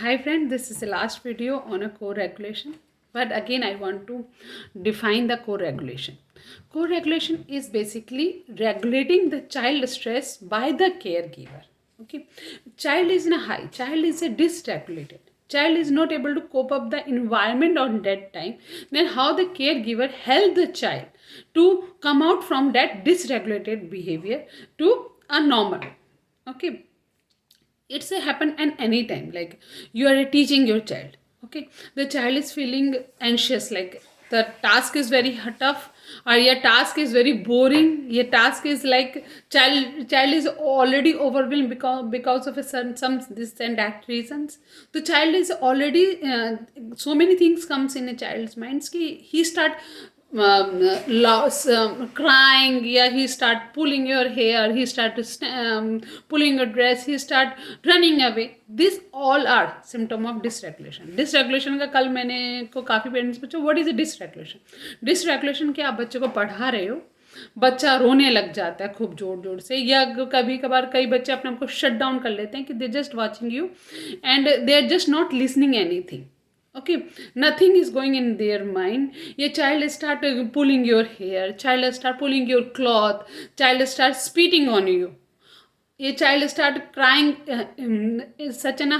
Hi friend, this is the last video on a co-regulation. But again, I want to define the co-regulation. Co-regulation is basically regulating the child stress by the caregiver. Okay, child is in a high, child is a dysregulated. Child is not able to cope up the environment on that time. Then how the caregiver help the child to come out from that dysregulated behavior to a normal. Okay, it's a happen at any time, like you are teaching your child. Okay, the child is feeling anxious, like the task is very tough, or your task is very boring, your task is like child is already overwhelmed because of a certain some this and that reasons. The child is already so many things comes in a child's minds ki he start loss, crying, yeah, he start pulling your hair, he start pulling your dress, he start running away. These all are symptom of dysregulation. Dysregulation का कल मैंने को काफ़ी parents पूछा what is dysregulation. Dysregulation क्या, आप बच्चे को पढ़ा रहे हो, बच्चा रोने लग जाता है खूब जोर जोर से, या कभी कभार कई बच्चे अपने आप को शट डाउन कर लेते हैं कि they just watching you and they are just not listening anything. Okay, nothing is going in their mind. Your child start pulling your hair, child start pulling your cloth, child start spitting on you, your child start crying in such an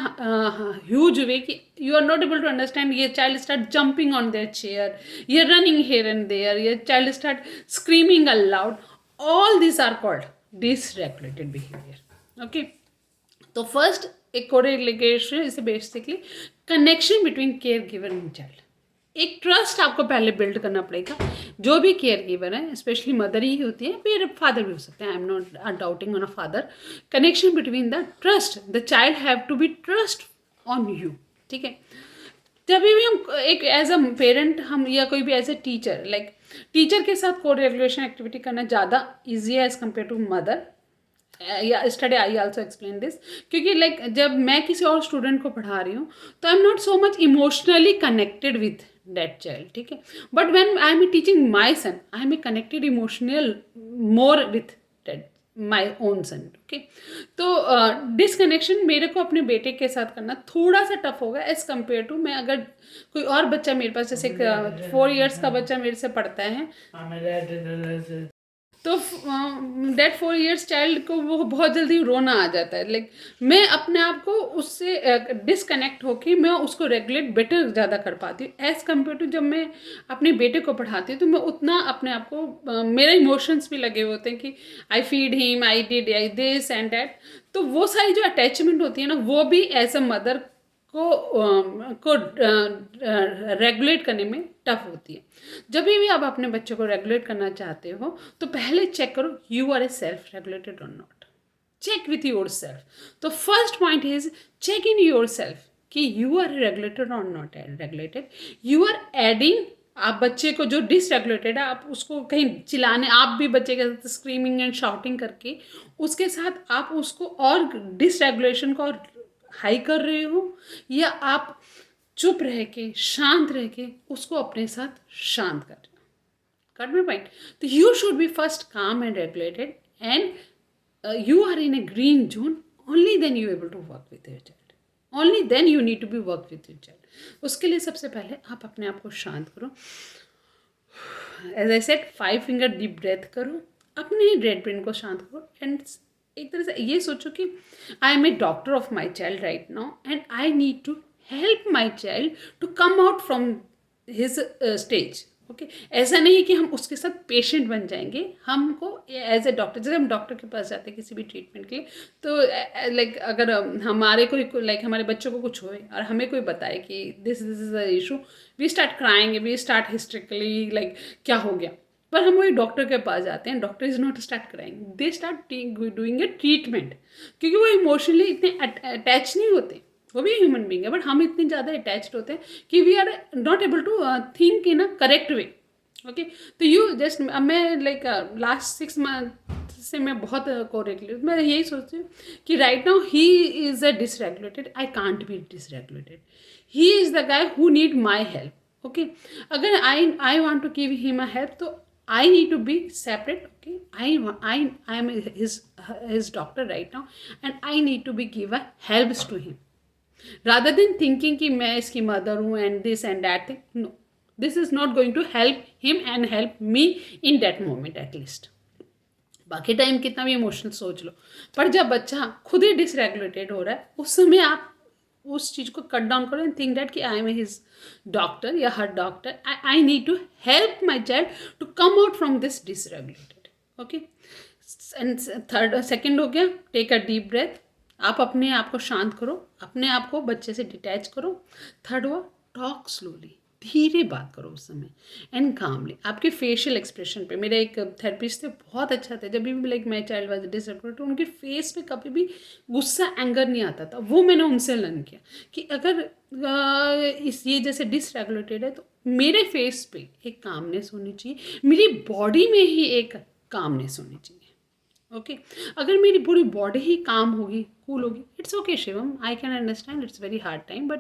huge way कि you are not able to understand. Your child start jumping on their chair, you're running here and there, your child start screaming aloud. All these are called dysregulated behavior. Okay, तो first एक correlation is basically connection between care giver and child. एक trust आपको पहले build करना पड़ेगा. जो भी care giver है, स्पेशली मदर ही होती है, फिर फादर भी हो सकते हैं. I am not doubting on a father. Connection between the trust, the child have to be trust on you. ठीक है, जब भी हम एक एज अ पेरेंट हम या कोई भी as a teacher, like teacher के साथ को रेगुलेशन एक्टिविटी करना ज़्यादा ईजी है एज कम्पेयर टू मदर. या study I also explain this, क्योंकि लाइक जब मैं किसी और स्टूडेंट को पढ़ा रही हूँ तो I am not so much emotionally connected with that child. ठीक है, but when I am teaching my son I am connected emotional more with that my own son. Okay, तो डिसकनेक्शन मेरे को अपने बेटे के साथ करना थोड़ा सा टफ होगा एज कम्पेयर टू मैं अगर कोई और बच्चा मेरे पास, जैसे 4 years का बच्चा मेरे से पढ़ता है, तो डेट 4 years चाइल्ड को वो बहुत जल्दी रोना आ जाता है. लाइक मैं अपने आप को उससे डिसकनेक्ट होके मैं उसको रेगुलेट बेटर ज़्यादा कर पाती हूँ एज़ कम्पेयर टू जब मैं अपने बेटे को पढ़ाती हूँ. तो मैं उतना अपने आप को मेरे इमोशंस भी लगे होते हैं कि I feed him, I did I this and that. तो वो सारी जो अटैचमेंट होती है ना, वो भी एज अ मदर को रेगुलेट करने में टफ होती है. जब भी आप अपने बच्चों को रेगुलेट करना चाहते हो तो पहले चेक करो you are a self regulated or not. Check with yourself. तो first point is check in yourself कि you are regulated or not regulated. You are adding, आप बच्चे को जो डिसरेगुलेटेड है आप उसको कहीं चिल्लाने, आप भी बच्चे के साथ स्क्रीमिंग एंड शाउटिंग करके उसके साथ आप उसको और डिसरेगुलेशन को और हाई कर रहे हो, या आप चुप रह के शांत रह के उसको अपने साथ शांत कर रहे हो. Cut my point. तो you should be first calm and regulated and you are in a green zone. Only then you able to work with your child. Only then you need to be work with your child. उसके लिए सबसे पहले आप अपने आप को शांत करो. As I said 5 finger deep breath करो, अपने रेड ब्रेन को शांत करो एंड एक तरह से ये सोचो कि I am a doctor of my child right now and I need to help my child to come out from his stage. Okay, ऐसा नहीं कि हम उसके साथ पेशेंट बन जाएंगे. हमको एज ए डॉक्टर, जैसे हम डॉक्टर के पास जाते हैं किसी भी ट्रीटमेंट के लिए, तो लाइक अगर हमारे कोई लाइक हमारे बच्चों को कुछ होए और हमें कोई बताए कि this is the issue, we start crying, we start hysterically like क्या हो गया. पर हम वही डॉक्टर के पास जाते हैं, doctor is not start crying, they start doing a treatment, क्योंकि वो इमोशनली इतने अटैच नहीं होते. वो भी ह्यूमन बींग है, बट हम इतने ज़्यादा अटैच्ड होते हैं कि we are not able to think in a correct way. Okay, तो यू जस्ट मैं लाइक लास्ट 6 months से मैं बहुत कोरेगुलेट, मैं यही सोचती हूँ कि right now he is a dysregulated, I can't be dysregulated. He is the guy who need my help. Okay, अगर I want to give him a help तो I need to be separate. Okay, I am his doctor right now, and I need to be give a helps to him. rather than thinking कि मैं इसकी mother हूँ and this and that thing. No, this is not going to help him and help me in that moment at least. बाकी time कितना भी emotional सोच लो, पर जब बच्चा खुद ही डिसरेगुलेटेड हो रहा है उस समय आप उस चीज़ को कट डाउन करो एंड थिंक दैट कि आई एम हिज डॉक्टर या her doctor, I need to help my child to come out from this dysregulated. Okay. And third second हो गया, टेक अ डीप ब्रेथ. आप अपने आप को शांत करो, अपने आप को बच्चे से डिटैच करो. थर्ड हुआ, टॉक स्लोली, धीरे बात करो उस समय एंड कामली. आपके फेशियल एक्सप्रेशन पे, मेरे एक थेरेपिस्ट थे, बहुत अच्छा थे, जब भी like my child was disappointed तो उनके फेस पे कभी भी गुस्सा एंगर नहीं आता था. वो मैंने उनसे लर्न किया कि अगर इस ये जैसे डिसरेगुलेटेड है तो मेरे फेस पे एक कामनेस होनी चाहिए, मेरी बॉडी में ही एक कामनेस होनी चाहिए. ओके. अगर मेरी पूरी बॉडी ही काम होगी, कूल होगी, it's okay Shivam, I can understand, it's very hard time, but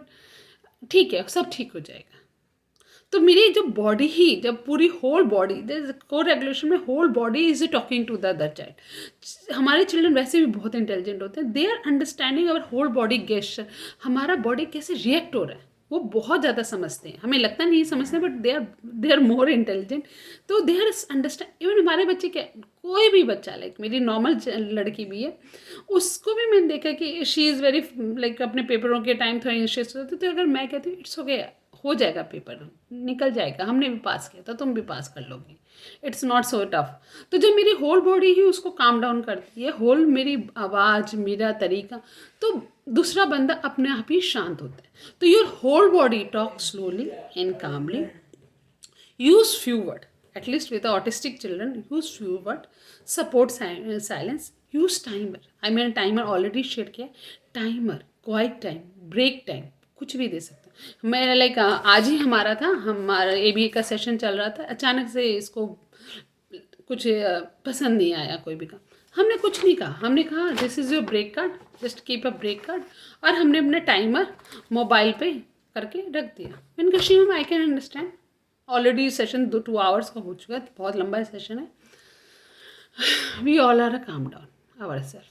ठीक है, सब ठीक हो जाएगा. तो मेरी जो बॉडी ही, जब पूरी होल बॉडी, को रेगुलेशन में whole body is talking to the other child. हमारे चिल्ड्रन वैसे भी बहुत इंटेलिजेंट होते हैं, they are understanding our whole body gesture, हमारा बॉडी कैसे रिएक्ट हो रहा है वो बहुत ज़्यादा समझते हैं. हमें लगता नहीं समझते, but they are more intelligent. तो दे आर अंडरस्टैंड. इवन हमारे बच्चे क्या, कोई भी बच्चा, लाइक मेरी नॉर्मल लड़की भी है, उसको भी मैंने देखा कि शी इज़ वेरी लाइक अपने पेपरों के टाइम थोड़ा एंशियस होती. तो अगर मैं कहती हूँ इट्स ओके, हो जाएगा, पेपर निकल जाएगा, हमने भी पास किया था, तुम भी पास कर लोगे, इट्स नॉट सो टफ. तो जब मेरी होल बॉडी ही उसको काम डाउन करती है, होल मेरी आवाज़, मेरा तरीका, तो दूसरा बंदा अपने आप ही शांत होता है. तो your whole body talk slowly and calmly. Use few word, at least with autistic children, use few word. Support silence. Use timer. मैंने टाइमर ऑलरेडी शेयर किया. Timer, quiet time, break time, कुछ भी दे सकते. मैं लाइक आज ही हमारा था, हमारा ABA का सेशन चल रहा था, अचानक से इसको कुछ पसंद नहीं आया कोई भी काम. हमने कुछ नहीं कहा, हमने कहा this is your break card, just keep a break card. और हमने अपने टाइमर मोबाइल पे करके रख दिया. मैंने कहा Shivam, I can understand, already session 2 hours का हो चुका है, बहुत लंबा सेशन है. We all are a calm down our self.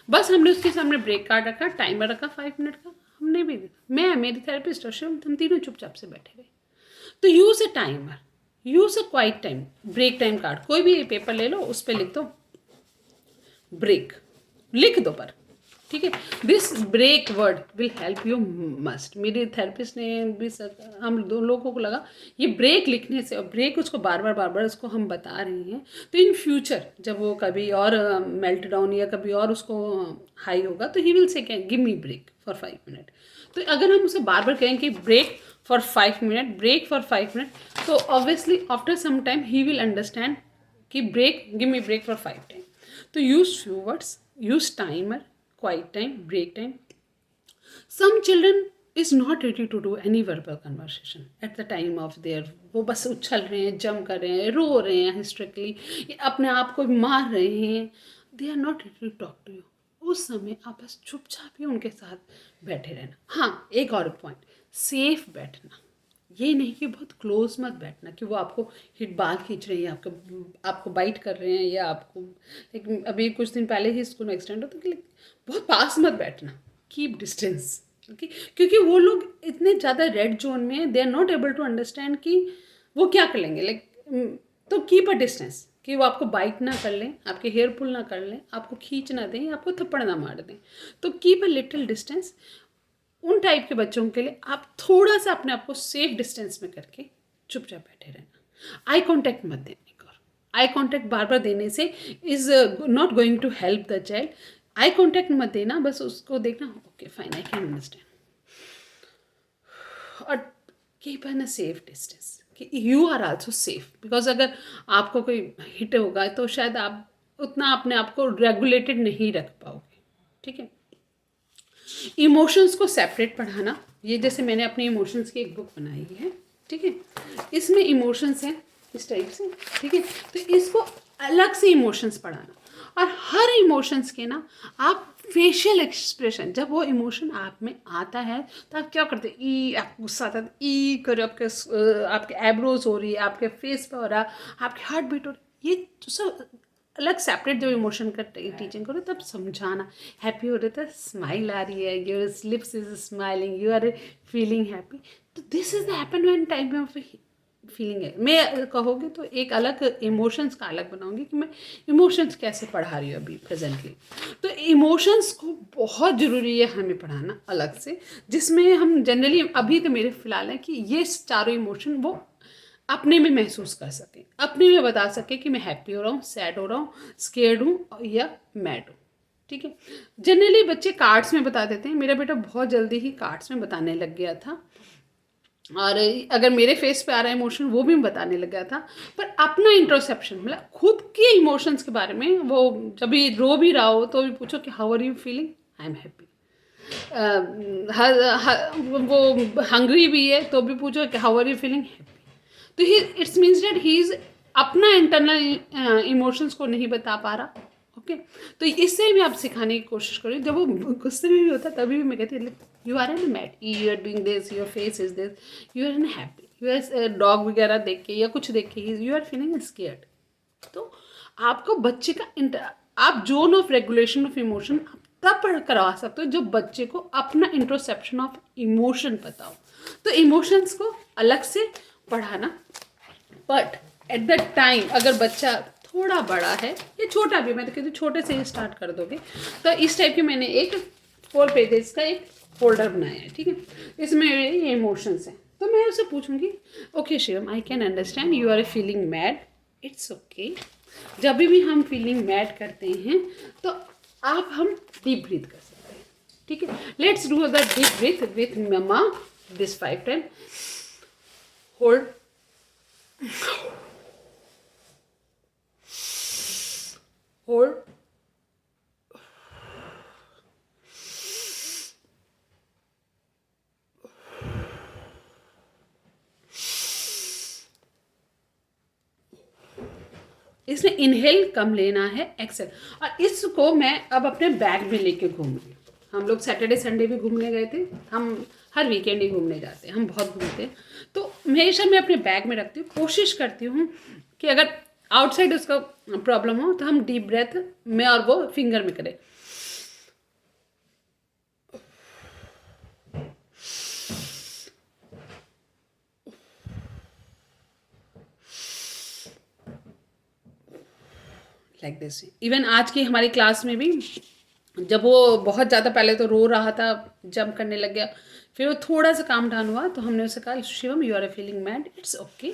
बस हमने उसके सामने ब्रेक कार्ड रखा, टाइमर रखा 5 मिनट का. हमने भी, मैं, मेरी थेरेपिस्ट और शिवम, हम तीनों चुपचाप से बैठे रहे. तो use a timer, use a quiet time, break time card. कोई भी पेपर ले लो, उस पर लिख दो ब्रेक, लिख दो पर, ठीक है. This break word will help you must. मेरे थेरेपिस्ट ने भी, हम दो लोगों को लगा ये ब्रेक लिखने से, और ब्रेक उसको बार बार उसको हम बता रहे हैं, तो इन फ्यूचर जब वो कभी और मेल्ट डाउन या कभी और उसको हाई होगा, तो he will say give me break for 5 minute. तो अगर हम उसे बार बार कहें कि break for 5 minute, break for 5 minute, तो obviously after some time he will understand कि break, give me break for 5 time. तो use few words, use timer, quiet time, break time. Some children is not ready to do any verbal conversation at the time of their, वो बस उछल रहे हैं, jump कर रहे हैं, रो रहे हैं hysterically, अपने आप को मार रहे हैं. They are not ready to talk to you. उस समय आप बस चुपचाप ही उनके साथ बैठे रहना. हाँ, एक और पॉइंट, सेफ बैठना. ये नहीं कि बहुत क्लोज मत बैठना कि वो आपको हिट बाल खींच रहे हैं, आपको बाइट कर रहे हैं, या आपको लाइक अभी कुछ दिन पहले ही स्कूल में एक्सीडेंट होता कि बहुत पास मत बैठना. Keep distance. ओके. क्योंकि वो लोग इतने ज़्यादा रेड जोन में हैं, they are not able to understand कि वो क्या कर लेंगे. लाइक तो कीप अ डिस्टेंस, कि वो आपको बाइट ना कर लें, आपके हेयर पुल ना कर लें, आपको खींच ना दें, आपको थप्पड़ ना मार दें. तो कीप अ लिटिल डिस्टेंस. उन टाइप के बच्चों के लिए आप थोड़ा सा अपने आप को सेफ डिस्टेंस में करके चुपचाप बैठे रहना. आई कॉन्टैक्ट मत देने को. आई कॉन्टैक्ट बार बार देने से is not going to help the child. Eye contact मत देना, बस उसको देखना, okay fine, I can understand. और keep an a safe distance, कि you are also safe. Because अगर आपको कोई हिट होगा तो शायद आप उतना अपने आप को रेगुलेटेड नहीं रख पाओगे. ठीक है. इमोशंस को सेपरेट पढ़ाना, ये जैसे मैंने अपने इमोशंस की एक बुक बनाई है, ठीक है. इसमें इमोशंस हैं इस टाइप से, ठीक है. तो इसको अलग से इमोशंस पढ़ाना. और हर इमोशंस के ना आप फेशियल एक्सप्रेशन, जब वो इमोशन आप में आता है तो आप क्या करते हैं, ई, आपको गुस्सा आता है ई करो, आपके एब्रोज हो रही है, आपके फेस पे हो रहा है, आपकी हार्ट बीट हो रही है, ये सब अलग सेपरेट जब इमोशन का टीचिंग करो तब समझाना। हैप्पी हो रहे तो स्माइल आ रही है, your lips is smiling, you are feeling happy, तो this is the happen when time of feeling है। मैं कहोगे तो एक अलग इमोशंस का अलग बनाऊंगी कि मैं इमोशंस कैसे पढ़ा रही हूँ अभी प्रेजेंटली। तो इमोशंस को बहुत ज़रूरी है हमें पढ़ाना अलग से, जिसमें हम जनरली अभी तो मेरे फ़िलहाल है कि ये चारों इमोशन वो अपने में महसूस कर सकें, अपने में बता सकें कि मैं हैप्पी हो रहा हूँ, सैड हो रहा हूँ, स्केर्ड हूँ या मैड हूँ। ठीक है, जनरली बच्चे कार्ड्स में बता देते हैं। मेरा बेटा बहुत जल्दी ही कार्ड्स में बताने लग गया था, और अगर मेरे फेस पे आ रहा है इमोशन वो भी बताने लग गया था। पर अपना इंट्रोसेप्शन मतलब खुद के इमोशंस के बारे में, वो जब भी रो भी रहा हो तो भी पूछो कि how are you feeling, I am happy. वो हंग्री भी है तो भी पूछो कि how are you feeling, happy. तो he it's means that he is अपना इंटरनल इमोशंस को नहीं बता पा रहा। ओके, तो इससे भी आप सिखाने की कोशिश करिए। जब वो गुस्से में भी होता है तभी भी मैं कहती हूँ you are an mad, you are doing this, your face is this, you are an happy, you are dog वगैरह देख के या कुछ देख के यू आर फीलिंग स्केयर्ड। तो आपको बच्चे का आप zone of regulation of emotion तब पढ़ करवा सकते हो जब बच्चे को अपना इंट्रोसेप्शन ऑफ इमोशन पता हो। तो इमोशंस को अलग से पढ़ाना, बट एट द टाइम अगर बच्चा थोड़ा बड़ा है या छोटा भी, मैं तो कहती हूँ छोटे से ही स्टार्ट कर दोगे, तो इस टाइप की मैंने एक 4 पेजेस का एक फोल्डर बनाया है। ठीक है, इसमें ये इमोशंस हैं। तो मैं उससे पूछूंगी, okay Shivam, I can understand you are feeling mad, it's okay. जब भी हम फीलिंग मैड करते हैं तो आप हम डीप ब्रीथ कर सकते हैं। ठीक है, let's do the deep breath with मम्मा दिस 5 टाइम। होल्ड, होल्ड, इसमें इनहेल कम लेना है, एक्सेल। और इसको मैं अब अपने बैग में लेके घूमूंगी। हम लोग सैटरडे संडे भी घूमने गए थे, हम हर वीकेंड ही घूमने जाते हैं, हम बहुत घूमते हैं। तो हमेशा मैं अपने बैग में रखती हूँ, कोशिश करती हूँ कि अगर आउटसाइड उसका प्रॉब्लम हो तो हम डीप ब्रेथ में और वो फिंगर में करें। Like this. इवन आज की हमारी क्लास में भी जब वो बहुत ज़्यादा पहले तो रो रहा था, जंप करने लग गया, फिर वो थोड़ा सा काम डाउन हुआ तो हमने उसे कहा Shivam you are feeling mad, it's okay,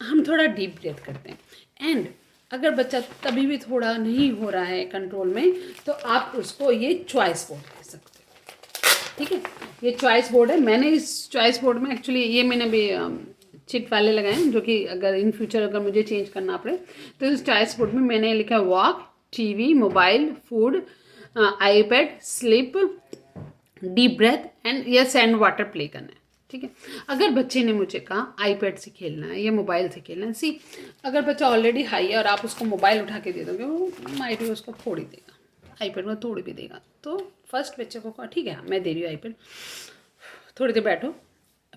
हम थोड़ा डीप ब्रेथ करते हैं। एंड अगर बच्चा तभी भी थोड़ा नहीं हो रहा है कंट्रोल में तो आप उसको ये चॉइस बोर्ड दे सकते हो। ठीक है, ये चॉइस बोर्ड है। मैंने इस चॉइस बोर्ड में एक्चुअली ये मैंने भी चिट वाले लगाए हैं, जो कि अगर इन फ्यूचर अगर मुझे चेंज करना पड़े तो इस चॉइस बोर्ड में मैंने लिखा walk, TV, mobile, food, iPad, sleep, deep breath and या सैंड वाटर प्ले करना है। ठीक है, अगर बच्चे ने मुझे कहा आईपैड से खेलना है या मोबाइल से खेलना है, सी अगर बच्चा ऑलरेडी हाई है और आप उसको मोबाइल उठा के दे दोगे वो माइट भी उसको फोड़ ही देगा, आईपैड में तोड़ भी देगा। तो फर्स्ट बच्चे को कहा ठीक है मैं दे रही हूँ आईपैड, थोड़ी देर बैठो,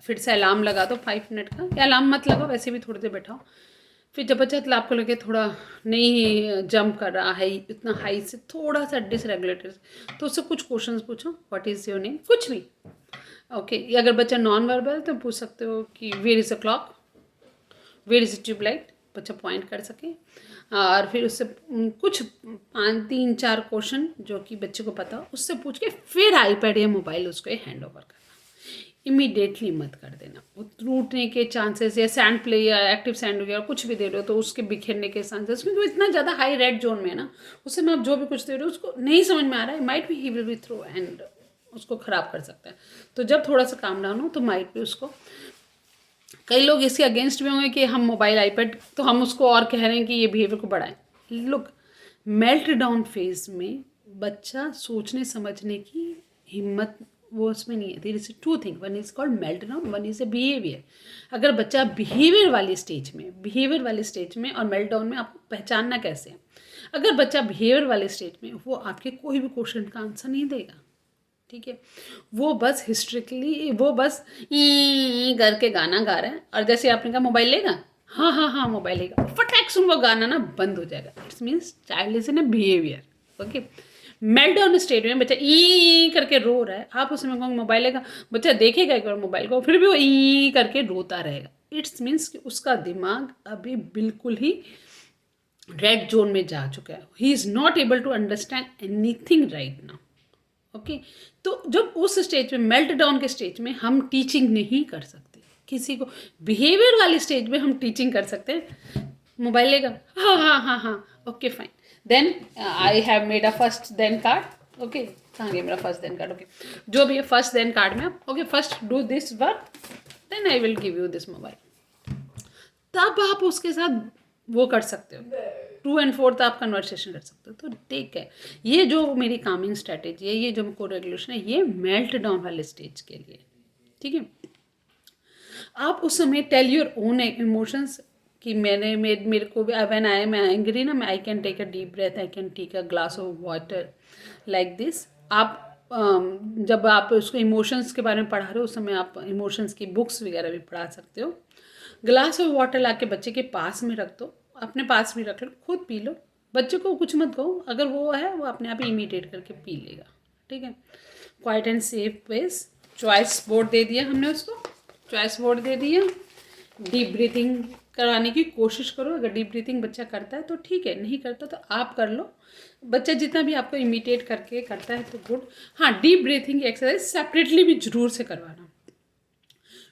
फिर से अलार्म लगा दो 5 मिनट का, या अलार्म मत लगाओ, वैसे भी थोड़ी देर बैठाओ। फिर जब बच्चा आपको लगे थोड़ा नहीं जंप कर रहा है इतना हाई से, थोड़ा सा डिसरेगुलेटेड, तो उससे कुछ क्वेश्चंस पूछो, व्हाट इज़ योर नेम, कुछ भी। ओके, अगर बच्चा नॉन वर्बल तो पूछ सकते हो कि where is a clock, where is a tubelight, बच्चा पॉइंट कर सके। और फिर उससे कुछ 3-4 क्वेश्चन जो कि बच्चे को पता हो उससे पूछ के फिर आईपैड या मोबाइल उसको हैंड ओवर करना। इमीडिएटली मत कर देना, वो टूटने के चांसेस या सैंड प्ले या एक्टिव सैंड वगैरह कुछ भी दे रहे हो तो उसके बिखरने के चांसेस, क्योंकि वो इतना ज़्यादा हाई रेड जोन में है ना, उससे मैं आप जो भी कुछ दे रहे हो उसको नहीं समझ में आ रहा है, माइट भी he will be through and उसको ख़राब कर सकता है। तो जब थोड़ा सा काम डाउन हो तो माइट भी उसको, कई लोग इसके अगेंस्ट भी होंगे कि हम मोबाइल आईपैड तो हम उसको और कह रहे हैं कि ये बिहेवियर को बढ़ाएं। लुक, मेल्ट डाउन फेज में बच्चा सोचने समझने की हिम्मत वो उसमें नहीं है। There is two thing, one is called meltdown, one is a behaviour. अगर बच्चा बिहेवियर वाली स्टेज में और मेल्ट डाउन में आपको पहचानना कैसे है? अगर बच्चा बिहेवियर वाले स्टेज में, वो आपके कोई भी क्वेश्चन का आंसर नहीं देगा। ठीक है, वो बस हिस्ट्रिकली वो बस करके गाना गा रहा है, और जैसे आपने कहा मोबाइल लेगा, हाँ हाँ हाँ मोबाइल लेगा, फटाक सुन वो गाना ना बंद हो जाएगा। It's means child is in a behaviour. Okay, melt down state में बच्चा ई करके रो रहा है, आप उसमें कहोगे मोबाइल लेगा, बच्चा देखेगा एक बार मोबाइल को, फिर भी वो ई करके रोता रहेगा। इट्स मीन्स कि उसका दिमाग अभी बिल्कुल ही रेड जोन में जा चुका है। He is not able to understand anything right now. Okay, तो जब उस स्टेज में, मेल्ट डाउन के स्टेज में, हम टीचिंग नहीं कर सकते किसी को। बिहेवियर वाली स्टेज में हम टीचिंग कर सकते हैं। मोबाइल लेगा, हाँ हाँ हाँ हाँ, okay fine, then I have made a first then card. Okay, कहाँ गया मेरा फर्स्ट देन कार्ड? ओके, जो भी है फर्स्ट देन कार्ड में आप, okay first do this work, then I will give you this mobile. तब आप उसके साथ वो कर सकते हो, 2 and 4 आप कन्वर्सेशन कर सकते हो। तो ठीक है, ये जो मेरी कामिंग स्ट्रैटेजी है, ये जो को रेगुलेशन है, ये मेल्ट डाउन वाले स्टेज के लिए। ठीक है, आप उस समय टेल योर ओन इमोशंस कि मेरे को भी व्हेन आई एम एंग्री ना, मैं I can take a deep breath, I can take a glass of water like this. आप जब आप उसको इमोशंस के बारे में पढ़ा रहे हो, उस समय आप इमोशंस की बुक्स वगैरह भी पढ़ा सकते हो। ग्लास ऑफ वाटर ला के बच्चे के पास में रख दो, अपने पास भी रख लो, खुद पी लो, बच्चे को कुछ मत कहो, अगर वो है वो अपने आप ही इमिटेट करके पी लेगा। ठीक है, quiet and safe ways. Choice board दे दिया हमने उसको, चॉइस बोर्ड दे दिया। डीप ब्रीथिंग कराने की कोशिश करो, अगर डीप ब्रीथिंग बच्चा करता है तो ठीक है, नहीं करता तो आप कर लो। बच्चा जितना भी आपको इमिटेट करके करता है तो गुड। हाँ, डीप ब्रीथिंग एक्सरसाइज सेपरेटली भी जरूर से करवाना।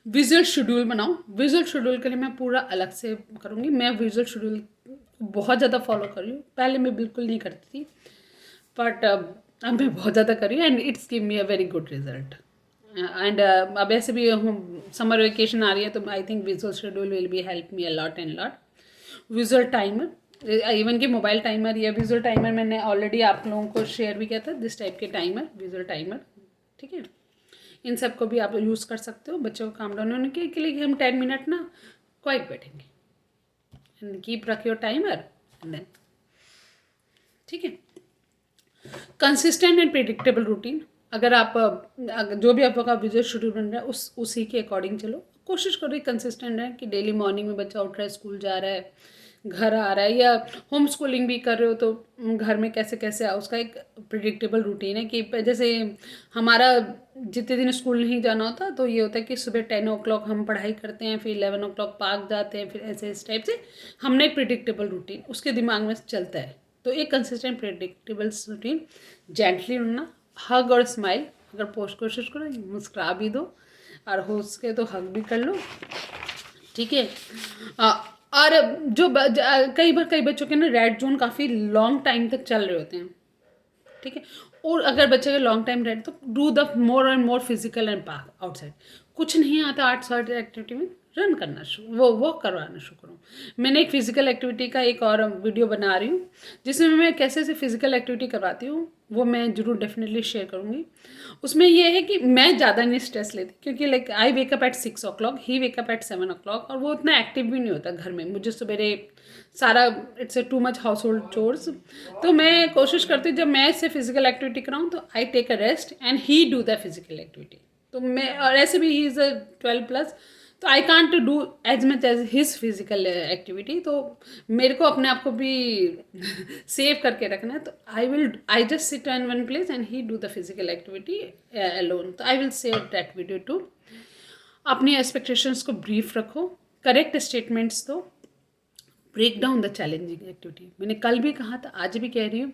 विजुअल शेड्यूल बनाओ, विजुअल शेड्यूल के लिए मैं पूरा अलग से करूँगी। मैं विजुअल शेड्यूल बहुत ज़्यादा फॉलो कर रही हूँ, पहले मैं बिल्कुल नहीं करती थी, बट अब मैं बहुत ज़्यादा कर रही हूँ and it's give me a very good result. And अब ऐसे भी हम समर वेकेशन आ रही है, तो I think visual schedule will be help me a lot and lot. Visual timer, even कि मोबाइल टाइमर या विजुअल टाइमर मैंने ऑलरेडी आप लोगों को शेयर भी किया था, दिस टाइप के टाइमर, विजुअल टाइमर। ठीक है, इन सब को भी आप यूज़ कर सकते हो बच्चों को काम डाउन होने के लिए, कि हम 10 मिनट ना क्वाइट बैठेंगे एंड कीप रख योर टाइमर एंड देन। ठीक है, कंसिस्टेंट एंड प्रिडिक्टेबल रूटीन। अगर आप जो भी आपका विजुअल शेड्यूल बन रहा है उसी के अकॉर्डिंग चलो, कोशिश करो कंसिस्टेंट है कि डेली मॉर्निंग में बच्चा उठ रहा है, स्कूल जा रहा है, घर आ रहा है, या होम स्कूलिंग भी कर रहे हो तो घर में कैसे कैसे उसका एक प्रिडिक्टेबल रूटीन है। कि जैसे हमारा जितने दिन स्कूल नहीं जाना होता तो ये होता है कि सुबह 10 o'clock हम पढ़ाई करते हैं, फिर 11 o'clock पार्क जाते हैं, फिर ऐसे इस टाइप से हमने एक प्रिडिक्टेबल रूटीन उसके दिमाग में चलता है। तो एक कंसिस्टेंट प्रेडिक्टेबल रूटीन, जेंटली उड़ना, हग और स्माइल, अगर पोस्ट कोशिश करो मुस्कुरा भी दो, और हो सके तो हग भी कर लो। ठीक है, और जो कई बच्चों के ना रेड जोन काफ़ी लॉन्ग टाइम तक चल रहे होते हैं। ठीक है, और अगर बच्चे का लॉन्ग टाइम रेड, तो do the more and more physical and park outside. कुछ नहीं आता आर्ट्स वार्ट एक्टिविटी में, रन करना शुरू, वो वॉक करवाना शुरू करो। मैंने एक फिजिकल एक्टिविटी का एक और वीडियो बना रही हूँ, जिसमें मैं कैसे से फिजिकल एक्टिविटी करवाती हूँ, वो मैं जरूर डेफिनेटली शेयर करूँगी। उसमें ये है कि मैं ज़्यादा नहीं स्ट्रेस लेती, क्योंकि like I wake up at 6 o'clock, he wake up at 7 o'clock, और वो उतना एक्टिव भी नहीं होता घर में। मुझे सवेरे सारा it's too much house hold chores, तो मैं कोशिश करती हूँ जब मैं इससे फिजिकल एक्टिविटी कराऊँ तो I take a rest and he do the physical activity. तो मैं, और ऐसे भी ही इज़ अ 12+, तो I can't do as much as his physical activity, तो मेरे को अपने आप को भी सेव करके रखना है। तो I just sit in one place and he do the physical activity alone. तो I will share that video too. अपनी एक्सपेक्टेशंस को ब्रीफ रखो, करेक्ट स्टेटमेंट्स दो, break down the challenging activity. मैंने कल भी कहा था, आज भी कह रही हूँ।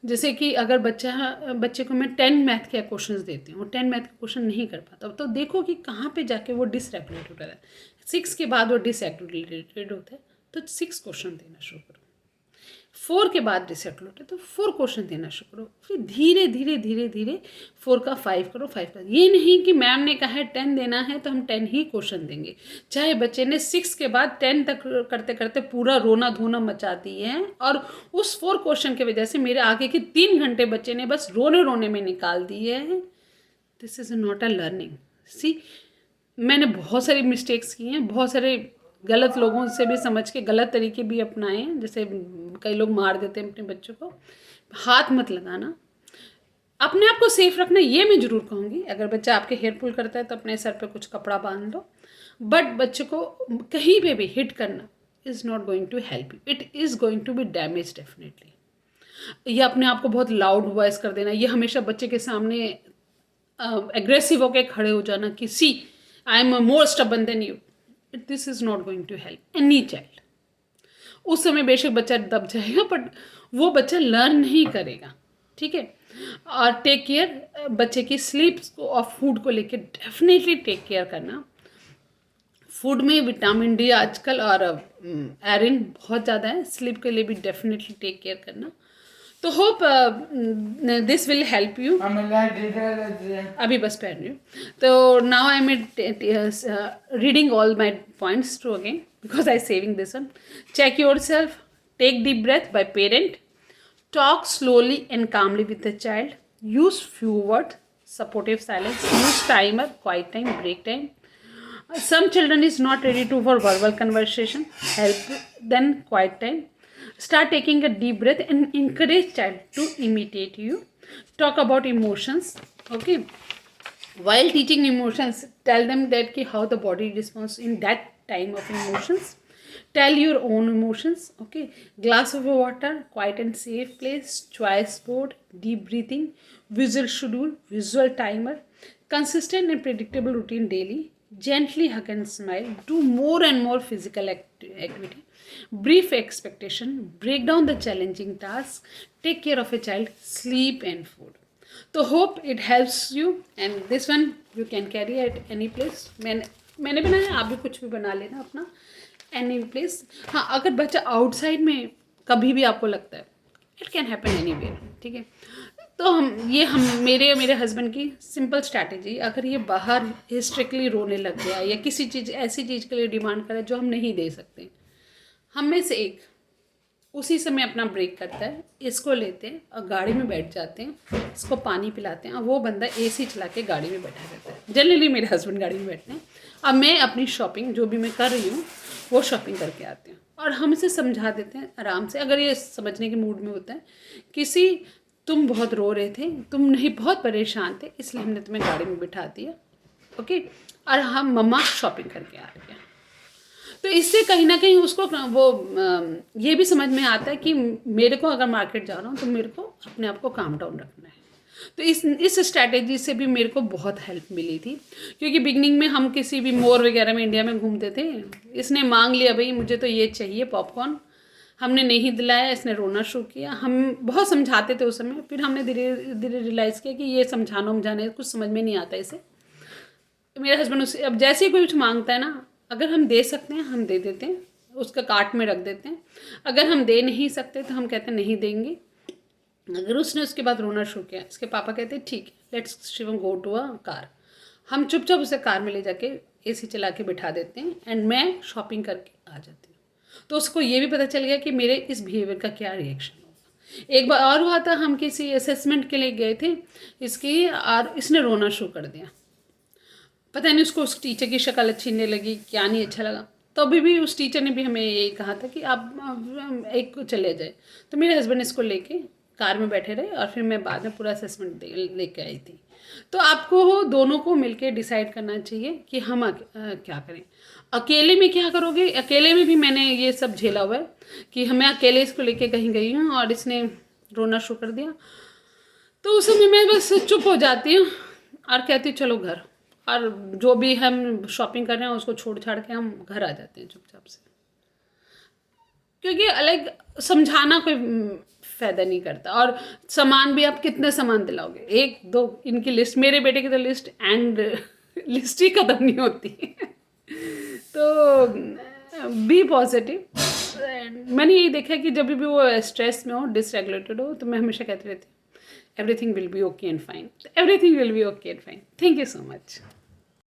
जैसे कि अगर बच्चे को मैं 10 मैथ के क्वेश्चंस देती हूँ, 10 मैथ के क्वेश्चन नहीं कर पाता, तो देखो कि कहाँ पे जाके वो डिसरेगुलेट होता है। 6 के बाद वो डिसरेगुलेटेड होता है, तो 6 क्वेश्चन देना शुरू करो। 4 के बाद रिसेट लौटे तो 4 क्वेश्चन देना शुरू करो। फिर धीरे धीरे धीरे धीरे 4 का 5 करो, 5 का। ये नहीं कि मैम ने कहा है 10 देना है तो हम 10 ही क्वेश्चन देंगे। चाहे बच्चे ने 6 के बाद 10 तक करते करते पूरा रोना धोना मचा दिए हैं, और उस 4 क्वेश्चन की वजह से मेरे आगे के 3 घंटे बच्चे ने बस रोने रोने में निकाल दिए हैं। This is not a learning. See, मैंने बहुत सारी मिस्टेक्स की हैं, बहुत सारे गलत लोगों से भी समझ के गलत तरीके भी अपनाए हैं। जैसे कई लोग मार देते हैं अपने बच्चों को। हाथ मत लगाना, अपने आप को सेफ रखना, ये मैं ज़रूर कहूँगी। अगर बच्चा आपके हेयर पुल करता है तो अपने सर पे कुछ कपड़ा बांध दो, बट बच्चे को कहीं पे भी हिट करना, is not going to help you, it is going to be damage definitely. ये अपने आप को बहुत लाउड वॉइस कर देना, ये हमेशा बच्चे के सामने एग्रेसिव होके खड़े हो जाना कि see I am more stubborn than you, this is not going to help any child. उस समय बेशक बच्चा दब जाएगा बट वो बच्चा लर्न नहीं करेगा. ठीक है. और टेक केयर, बच्चे की स्लीप और फूड को लेके डेफिनेटली टेक केयर करना. फूड में विटामिन डी आजकल और आयरन बहुत ज़्यादा है, स्लीप के लिए भी डेफिनेटली टेक केयर करना. तो hope this will help you. अभी बस पढ़ रही हूँ. तो now I am reading all my points to again because I saving this one. Check yourself, take deep breath by parent, talk slowly and calmly with the child, use few words, supportive silence, use timer, quiet time, break time. Some children is not ready to for verbal conversation, help then quiet time. Start taking a deep breath and encourage child to imitate you. Talk about emotions. Okay, while teaching emotions, tell them that ki how the body responds in that time of emotions. Tell your own emotions. Okay, glass of water, quiet and safe place, choice board, deep breathing, visual schedule, visual timer, consistent and predictable routine daily, gently hug and smile, do more and more physical activity, brief expectation, break down the challenging tasks, take care of a child, sleep and food. So hope it helps you and this one you can carry at any place. मैंने बनाया, आप भी कुछ भी बना लेना अपना any place. हाँ, अगर बच्चा आउटसाइड में कभी भी आपको लगता है, इट कैन हैपन एनीवेयर. ठीक है. तो हम मेरे हस्बैंड की सिंपल स्ट्रैटेजी, अगर ये बाहर स्ट्रिक्टली रोने लग गया या किसी चीज़ ऐसी चीज़ के लिए डिमांड करे जो हम नहीं दे सकते, हम में से एक उसी समय अपना ब्रेक करता है, इसको लेते हैं और गाड़ी में बैठ जाते हैं, इसको पानी पिलाते हैं और वो बंदा एसी चला के गाड़ी में बैठा रहता है. जनरली मेरे हस्बैंड गाड़ी में बैठते हैं. अब मैं अपनी शॉपिंग जो भी मैं कर रही हूँ वो शॉपिंग करके आते हैं और हम इसे समझा देते हैं आराम से. अगर ये समझने के मूड में होता है किसी, तुम बहुत रो रहे थे, तुम नहीं बहुत परेशान थे, इसलिए हमने तुम्हें गाड़ी में बिठा दिया. ओके, और हम मम्मा शॉपिंग करके आ रहे हैं. तो इससे कहीं ना कहीं उसको वो ये भी समझ में आता है कि मेरे को अगर मार्केट जा रहा हूँ तो मेरे को अपने आप को काम डाउन रखना है. तो इस स्ट्रैटेजी से भी मेरे को बहुत हेल्प मिली थी, क्योंकि बिगनिंग में हम किसी भी मॉल वगैरह में इंडिया में घूमते थे, इसने मांग लिया भाई मुझे तो ये चाहिए पॉपकॉर्न, हमने नहीं दिलाया, इसने रोना शुरू किया. हम बहुत समझाते थे उस समय, फिर हमने धीरे धीरे रियलाइज़ किया कि ये समझाने कुछ समझ में नहीं आता इसे. मेरे हस्बैंड उसे अब जैसे ही कोई कुछ मांगता है ना, अगर हम दे सकते हैं हम दे देते हैं, उसका कार्ट में रख देते हैं. अगर हम दे नहीं सकते तो हम कहते हैं नहीं देंगे. अगर उसने उसके बाद रोना शुरू किया, इसके पापा कहते हैं ठीक है let's Shivam go to a car. हम चुपचाप उसे कार में ले जाके एसी चला के बिठा देते हैं एंड मैं शॉपिंग करके आ जाती हूँ. तो उसको ये भी पता चल गया कि मेरे इस बिहेवियर का क्या रिएक्शन होगा. एक बार और हुआ था, हम किसी असेसमेंट के लिए गए थे इसकी, और इसने रोना शुरू कर दिया. पता नहीं उसको उस टीचर की शक्ल अच्छी नहीं लगी, क्या नहीं अच्छा लगा. तो अभी भी उस टीचर ने भी हमें यही कहा था कि आप एक को चले जाए. तो मेरे हस्बैंड इसको लेके कार में बैठे रहे और फिर मैं बाद में पूरा असेसमेंट लेके आई थी. तो आपको दोनों को मिलके डिसाइड करना चाहिए कि हम क्या करें. अकेले में क्या करोगे, अकेले में भी मैंने ये सब झेला हुआ है कि मैं अकेले इसको लेके कहीं गई हूँ और इसने रोना शुरू कर दिया. तो उस समय मैं बस चुप हो जाती हूँ और कहती हूँ चलो घर, और जो भी हम शॉपिंग कर रहे हैं उसको छोड़ छाड़ के हम घर आ जाते हैं चुपचाप से. क्योंकि अलग समझाना कोई फ़ायदा नहीं करता. और सामान भी आप कितने सामान दिलाओगे, एक दो, इनकी लिस्ट, मेरे बेटे की तो लिस्ट एंड लिस्ट ही ख़त्म नहीं होती. तो बी पॉजिटिव. मैंने यही देखा कि जब भी वो स्ट्रेस में हो, डिसरेगुलेटेड हो, तो मैं हमेशा कहती रहती हूँ everything will be okay and fine. Everything will be okay and fine. Thank you so much.